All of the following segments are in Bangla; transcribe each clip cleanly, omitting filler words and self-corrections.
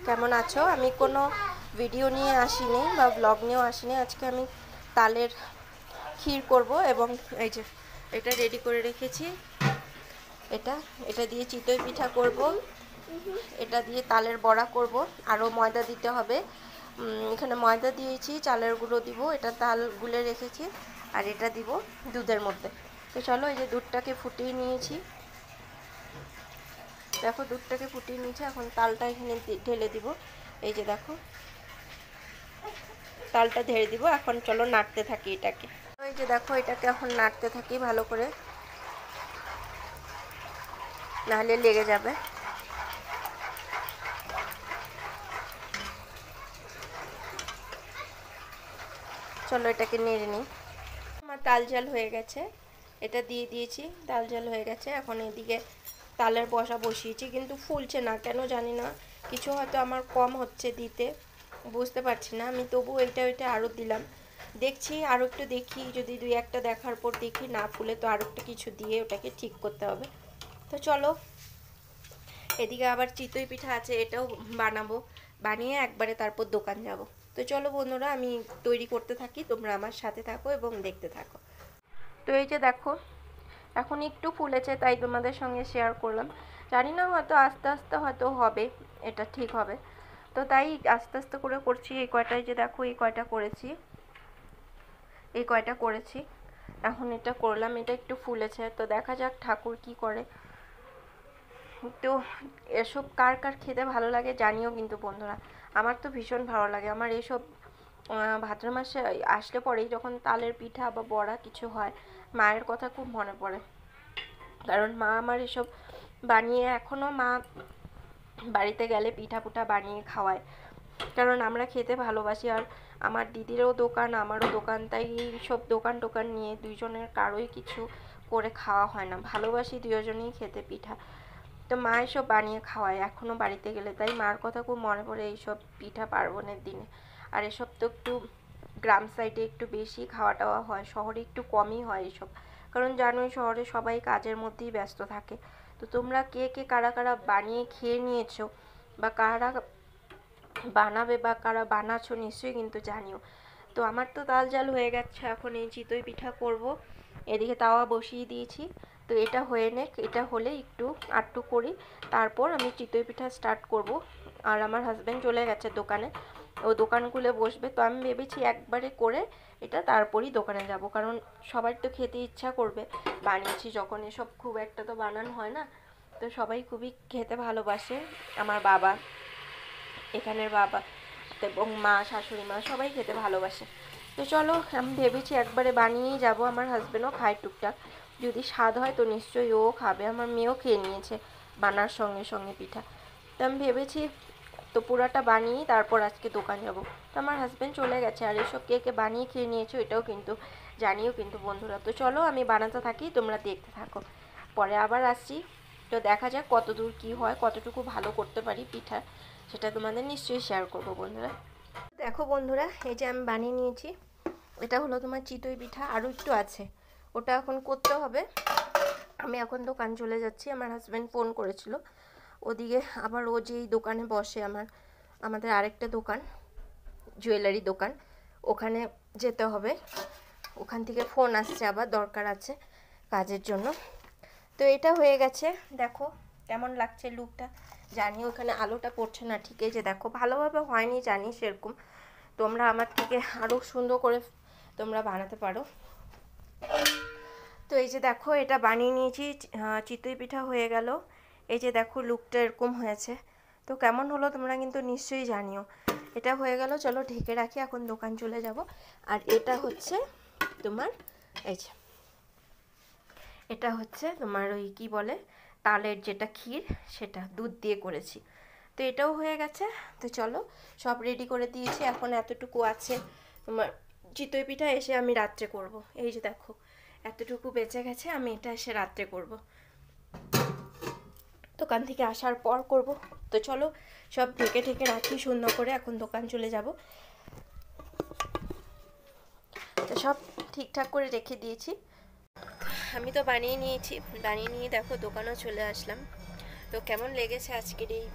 কেমন আছো? আমি কোনো ভিডিও নিয়ে আসিনি বা ব্লগ নিয়েও আসিনি। আজকে আমি তালের ক্ষীর করব এবং এই যে এটা রেডি করে রেখেছি। এটা এটা দিয়ে চিতই পিঠা করব, এটা দিয়ে তালের বড়া করব। আরও ময়দা দিতে হবে। এখানে ময়দা দিয়েছি, চালের গুঁড়ো দিব, এটা তাল গুলে রেখেছি, আর এটা দিব দুধের মধ্যে। তো চলো, এই যে দুধটাকে ফুটিয়ে নিয়েছি, দেখো দুধটাকে ফুটিয়ে নিয়েছি। এখন তালটা এখানে ঢেলে দিব। এই যে দেখো তালটা ঢেলে দিব। এখন চলো নাড়তে থাকি এটাকে। এই যে দেখো এটাকে এখন নাড়তে থাকি ভালো করে, নাহলে লেগে যাবে। চলো এটাকে নেড়ে নিই। আমার তাল জাল হয়ে গেছে, এটা দিয়ে দিয়েছি, তাল জাল হয়ে গেছে। এখন এদিকে তালের বসা বসিয়েছি, কিন্তু ফুলছে না কেন জানি না। কিছু হয়তো আমার কম হচ্ছে দিতে, বুঝতে পারছি না। আমি তবু এইটা ওইটা আরও দিলাম, দেখছি আরও একটু দেখি, যদি দুই একটা দেখার পর দেখি না ফুলে তো আরও একটু কিছু দিয়ে ওটাকে ঠিক করতে হবে। তো চলো, এদিকে আবার চিতই পিঠা আছে, এটাও বানাবো, বানিয়ে একবারে তারপর দোকান যাব। তো চলো বন্ধুরা, আমি তৈরি করতে থাকি, তোমরা আমার সাথে থাকো এবং দেখতে থাকো। তো এই যে দেখো এখন একটু ফুলেছে, তাই তোমাদের সঙ্গে শেয়ার করলাম। জানি না, হয়তো আস্তে আস্তে হয়তো হবে, এটা ঠিক হবে। তো তাই আস্তে আস্তে করে করছি। এই কয়টাই যে দেখো, এই কয়টা করেছি, এই কয়টা করেছি, এখন এটা করলাম। এটা একটু ফুলেছে, তো দেখা যাক ঠাকুর কি করে। তো এসব কার কার খেতে ভালো লাগে জানিও কিন্তু বন্ধুরা। আমার তো ভীষণ ভালো লাগে। আমার এসব ভাদ্র মাসে আসলে পরেই, যখন তালের পিঠা বা বড়া কিছু হয়, মায়ের কথা খুব মনে পড়ে। কারণ মা আমার এসব বানিয়ে, এখনও মা বাড়িতে গেলে পিঠা পুঠা বানিয়ে খাওয়ায়, কারণ আমরা খেতে ভালোবাসি। আর আমার দিদিরও দোকান, আমারও দোকান, তাই সব দোকান টোকান নিয়ে দুইজনের কারোই কিছু করে খাওয়া হয় না। ভালোবাসি দুজনেই খেতে পিঠা। তো মা এসব বানিয়ে খাওয়ায় এখনও বাড়িতে গেলে, তাই মার কথা খুব মনে পড়ে এইসব পিঠা পার্বণের দিনে। আর এসব তো একটু গ্রাম সাইডে একটু বেশি খাওয়া টাওয়া হয়, শহরে একটু কমই হয় এসব, কারণ জানোই শহরে সবাই কাজের মধ্যেই ব্যস্ত থাকে। তো তোমরা কে কে কারা কারা বানিয়ে খেয়ে নিয়েছো, বা কারা বানাবে বা কারা বানাচ্ছো নিশ্চয়ই কিন্তু জানিও। তো আমার তো তাল জাল হয়ে গেছে, এখন এই চিতই পিঠা করব। এদিকে তাওয়া বসিয়ে দিয়েছি। তো এটা হয়ে নে, এটা হলে একটু আটটু করি, তারপর আমি চিতই পিঠা স্টার্ট করব। আর আমার হাজব্যান্ড চলে গেছে দোকানে, ও দোকান খুলে বসবে। তো আমি ভেবেছি একবারে করে এটা তারপরই দোকানে যাব, কারণ সবার তো খেতে ইচ্ছা করবে। বানিয়েছি যখন, এসব খুব একটা তো বানানো হয় না। তো সবাই খুবই খেতে ভালোবাসে, আমার বাবা, এখানের বাবা এবং মা, শাশুড়ি মা সবাই খেতে ভালোবাসে। তো চলো, আমি ভেবেছি একবারে বানিয়েই যাব। আমার হাজব্যান্ডও খায় টুকটাক, যদি স্বাদ হয় তো নিশ্চয়ই ও খাবে। আমার মেয়েও খেয়ে নিয়েছে বানার সঙ্গে সঙ্গে পিঠা। তো আমি ভেবেছি তো পুরাটা বানিয়েই তারপর আজকে দোকান যাব। তো আমার হাজব্যান্ড চলে গেছে, আর এসব কে কে বানিয়ে খেয়ে নিয়েছো এটাও কিন্তু জানিও কিন্তু বন্ধুরা। তো চলো আমি বানাতে থাকি, তোমরা দেখতে থাকো, পরে আবার আসছি। তো দেখা যাক কত দূর কী হয়, কতটুকু ভালো করতে পারি পিঠা, সেটা তোমাদের নিশ্চয়ই শেয়ার করবো বন্ধুরা। দেখো বন্ধুরা, এই যে আমি বানিয়ে নিয়েছি। এটা হলো তোমার চিতই পিঠা, আরও একটু আছে, ওটা এখন করতে হবে। আমি এখন দোকান চলে যাচ্ছি। আমার হাজব্যান্ড ফোন করেছিল, ওদিকে আবার ও যেই দোকানে বসে, আমাদের আরেকটা দোকান, জুয়েলারি দোকান, ওখানে যেতে হবে। ওখান থেকে ফোন আসছে, আবার দরকার আছে কাজের জন্য। তো এটা হয়ে গেছে, দেখো কেমন লাগছে লুকটা জানি। ওখানে আলোটা পড়ছে না ঠিক, এই যে দেখো ভালোভাবে হয়নি জানি সেরকম, তোমরা আমার থেকে আরও সুন্দর করে তোমরা বানাতে পারো। তো এই যে দেখো এটা বানিয়ে নিয়েছি, চিতই পিঠা হয়ে গেল। এই যে দেখো লুকটা এরকম হয়েছে। তো কেমন হলো তোমরা কিন্তু নিশ্চয়ই জানিও। এটা হয়ে গেল, চলো ঢেকে রাখি, এখন দোকান চলে যাব। আর এটা হচ্ছে তোমার, এই যে এটা হচ্ছে তোমার ওই কি বলে, তালের যেটা ক্ষীর, সেটা দুধ দিয়ে করেছি। তো এটাও হয়ে গেছে। তো চলো, সব রেডি করে দিয়েছি, এখন এতটুকু আছে তোমার চিতই পিঠা, এসে আমি রাত্রে করব। এই যে দেখো এতটুকু বেঁচে গেছে, আমি এটা এসে রাত্রে করব, দোকান থেকে আসার পর করব। তো চলো সব ঢেকে ঢেকে রাখি সুন্দর করে, এখন দোকান চলে যাব। তো সব ঠিকঠাক করে রেখে দিয়েছি, আমি তো বানিয়ে নিয়েছি, বানিয়ে নিয়ে দেখো দোকানেও চলে আসলাম। তো কেমন লেগেছে আজকের এই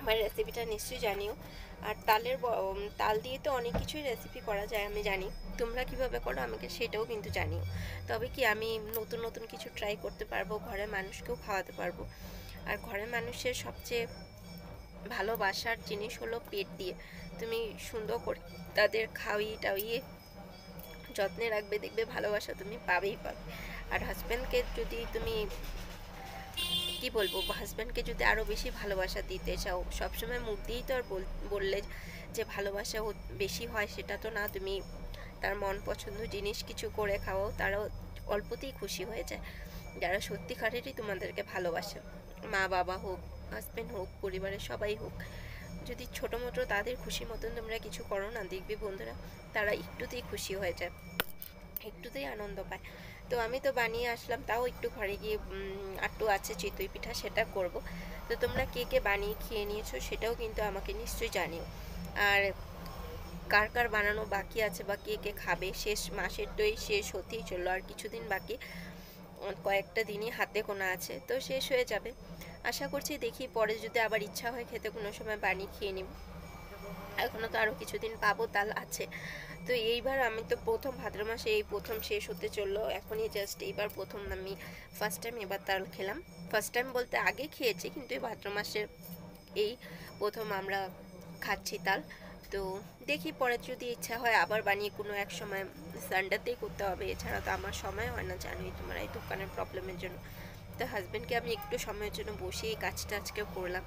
আমার রেসিপিটা নিশ্চয়ই জানিও। আর তাল দিয়ে তো অনেক কিছুই রেসিপি করা যায়, আমি জানি। তোমরা কিভাবে করো আমাকে সেটাও কিন্তু জানিও। তবে কি আমি নতুন নতুন কিছু ট্রাই করতে পারবো, ঘরের মানুষকেও খাওয়াতে পারবো। আর ঘরের মানুষের সবচেয়ে ভালোবাসার জিনিস হলো পেট দিয়ে। তুমি সুন্দর করে তাদের খাওয়িয়ে টাওয়িয়ে যত্নে রাখবে, দেখবে ভালোবাসা তুমি পাবেই পাবে। আর হাজব্যান্ডকে যদি তুমি কি বলবো, হাজব্যান্ডকে যদি আরও বেশি ভালোবাসা দিতে চাও, সবসময় মুখ দিয়েই তো আর বললে যে ভালোবাসা বেশি হয় সেটা তো না। তুমি তার মন পছন্দ জিনিস কিছু করে খাওয়াও, তারাও অল্পতেই খুশি হয়ে যায়। যারা সত্যিকারেরই তোমাদেরকে ভালোবাসে, মা বাবা হোক, হাজব্যান্ড হোক, পরিবারের সবাই হোক, যদি ছোটো মোটো তাদের খুশি মতন তোমরা কিছু করো না, দেখবে বন্ধুরা তারা একটুতেই খুশি হয়ে যায়, একটুতেই আনন্দ পায়। তো আমি তো বানিয়ে আসলাম, তাও একটু ঘরে গিয়ে আটটু আছে চিতই পিঠা, সেটা করব। তো তোমরা কে কে বানিয়ে খেয়ে নিয়েছো সেটাও কিন্তু আমাকে নিশ্চয়ই জানিও। আর কার কার বানানো বাকি আছে বা কে কে খাবে, মাসের দই শেষ হতেই চললো, আর কিছুদিন বাকি, কয়েকটা দিনই হাতে গোনা আছে, তো শেষ হয়ে যাবে। আশা করছি দেখি পরে যদি আবার ইচ্ছা হয় খেতে কোনো সময় বানিয়ে খেয়ে নিব। এখনও তো আরও কিছুদিন পাবো, তাল আছে। তো এইবার আমি তো প্রথম ভাদ্র মাসে এই প্রথম শেষ হতে চললো, এখনই জাস্ট এইবার প্রথম আমি ফার্স্ট টাইম এবার তাল খেলাম। ফার্স্ট টাইম বলতে আগে খেয়েছি, কিন্তু এই ভাদ্র মাসের এই প্রথম আমরা খাচ্ছি তাল। তো দেখি পরে যদি ইচ্ছা হয় আবার বানিয়ে কোনো এক সময়, সানডেতেই করতে হবে, এছাড়া তো আমার সময় হয় না, জানোই তোমরা এই দোকানের প্রবলেমের জন্য। তো হাজব্যান্ডকে আমি একটু সময়ের জন্য বসে এই কাজটা আজকে করলাম,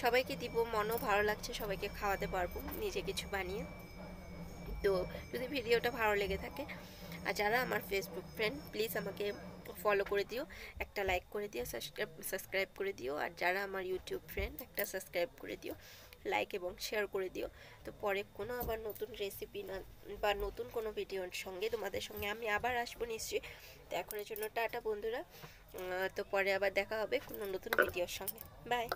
সবাইকে দিব, মনও ভালো লাগছে, সবাইকে খাওয়াতে পারবো নিজে কিছু বানিয়ে। তো যদি ভিডিওটা ভালো লেগে থাকে, আর যারা আমার ফেসবুক ফ্রেন্ড প্লিজ আমাকে ফলো করে দিও, একটা লাইক করে দিও, সাবস্ক্রাইব করে দিও। আর যারা আমার ইউটিউব ফ্রেন্ড একটা সাবস্ক্রাইব করে দিও, লাইক এবং শেয়ার করে দিও। তো পরে কোনো আবার নতুন রেসিপি না বা নতুন কোনো ভিডিওর সঙ্গে তোমাদের সঙ্গে আমি আবার আসবো নিশ্চয়ই। তো এখনের জন্য টাটা বন্ধুরা, তো পরে আবার দেখা হবে কোনো নতুন ভিডিওর সঙ্গে। বাই।